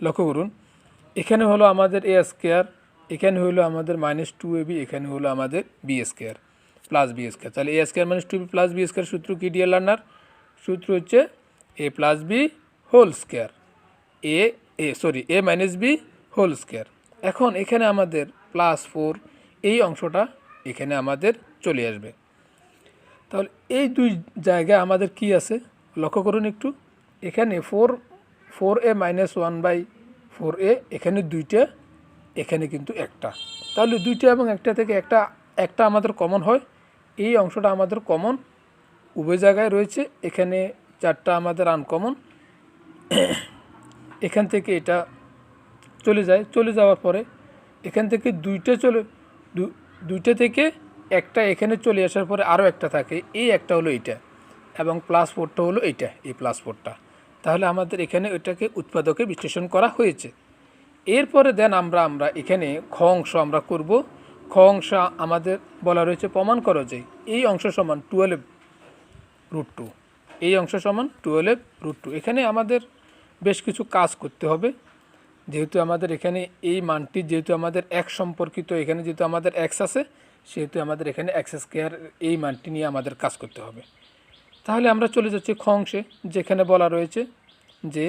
লক্ষ্য করুন, এখানে হলো আমাদের এ স্কোয়ার, এখানে হলো আমাদের -2ab, এখানে হলো আমাদের B square plus B square. তাহলে A square -2b plus B square সূত্র কি ডিয়ার লার্নার? সূত্র হচ্ছে A plus B whole square, A minus B whole square. এখন এখানে আমাদের +4 এই অংশটা এখানে আমাদের চলে আসবে। তাহলে এই দুই জায়গায় আমাদের কি আছে লক্ষ্য করুন একটু, এখানে 4a - 1/4a, এখানে দুইটা, এখানে কিন্তু একটা। তাহলে দুইটা এবং একটা থেকে একটা আমাদের কমন হয়, এই অংশটা আমাদের কমন উভয় জায়গায় রয়েছে। এখানে 4টা আমাদের আনকমন, এখান থেকে এটা চলে যায়, চলে যাওয়ার পরে এখান থেকে দুইটা থেকে একটা এখানে চলে আসার পরে আরও একটা থাকে, এই একটা হলো এইটা এবং +4টা হলো এইটা, এই +4টা। তাহলে আমাদের এখানে ওইটাকে উৎপাদকে বিশ্লেষণ করা হয়েছে। এরপরে দেন আমরা এখানে খ অংশ আমরা করব। খ অংশ আমাদের বলা রয়েছে প্রমাণ করো যে এই অংশ সমান 12√2, এই অংশ সমান 12√2। এখানে আমাদের বেশ কিছু কাজ করতে হবে, যেহেতু আমাদের এখানে এই মানটি যেহেতু আমাদের x সম্পর্কিত, এখানে যেহেতু আমাদের x আছে, সেহেতু আমাদের এখানে x² এই মানটি নিয়ে আমাদের কাজ করতে হবে। তাহলে আমরা চলে যাচ্ছি খ অংশে, যেখানে বলা রয়েছে যে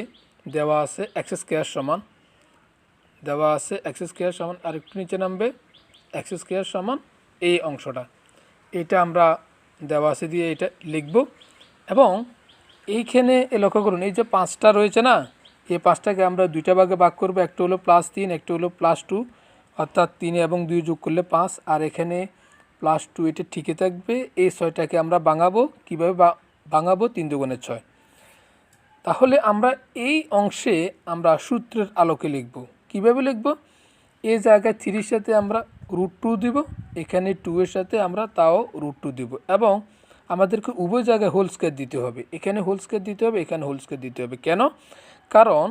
দেওয়া আছে x² সমান, দেওয়া আছে x² সমান, আরেকটু নিচে নামবে x² সমান এই অংশটা, এটা আমরা দেওয়া আছে দিয়ে এটা লিখব। এবং এইখানে লক্ষ্য করুন, এই যে 5টা রয়েছে না, এই 5টাকে আমরা দুইটা ভাগে ভাগ করব, একটা হলো +3, একটা হলো +2, অর্থাৎ 3 এবং 2 যোগ করলে 5, আর এখানে +2 এটা ঠিকই থাকবে। এই 6টাকে আমরা ভাঙাবো, কীভাবে ভাঙাবো? 3 × 6। তাহলে আমরা এই অংশে আমরা সূত্রের আলোকে লিখব। কিভাবে লিখব? এই জায়গায় 3-এর সাথে আমরা √2 দিব, এখানে 2-এর সাথে আমরা তাও √2 দিব, এবং আমাদেরকে উভয় জায়গায় হোল স্কয়ার দিতে হবে। এখানে হোল স্কয়ার দিতে হবে, এখানে হোল স্কয়ার দিতে হবে। কেন? কারণ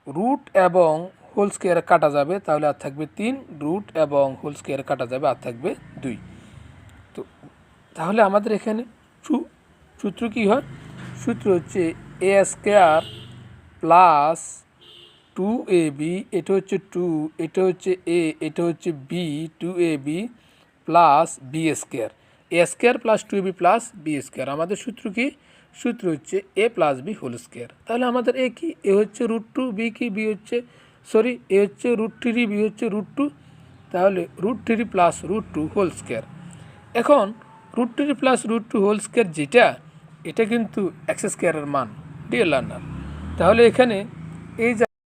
রুট এবং হোল স্কয়ার কাটা যাবে, তাহলে আর থাকবে 3, রুট এবং হোল স্কয়ার কাটা যাবে, আর থাকবে 2। তো তাহলে আমাদের এখানে সূত্র কি হয়? সূত্র হচ্ছে a² প্লাস 2ab, এটা হচ্ছে 2, এটা হচ্ছে a, এটা হচ্ছে b, 2ab plus b², a² plus 2ab plus b²। আমাদের সূত্র কি? সূত্র হচ্ছে a plus b whole square. তাহলে আমাদের এ কি? এ হচ্ছে √2, বি কি? বি হচ্ছে এ হচ্ছে √3, বি হচ্ছে √2, তাহলে √3 প্লাস √2 হোল স্কয়ার। এখন √3 প্লাস √2 হোল স্কয়ার যেটা, এটা কিন্তু x² এর মান, ডিয়ার লার্নার। তাহলে এখানে এই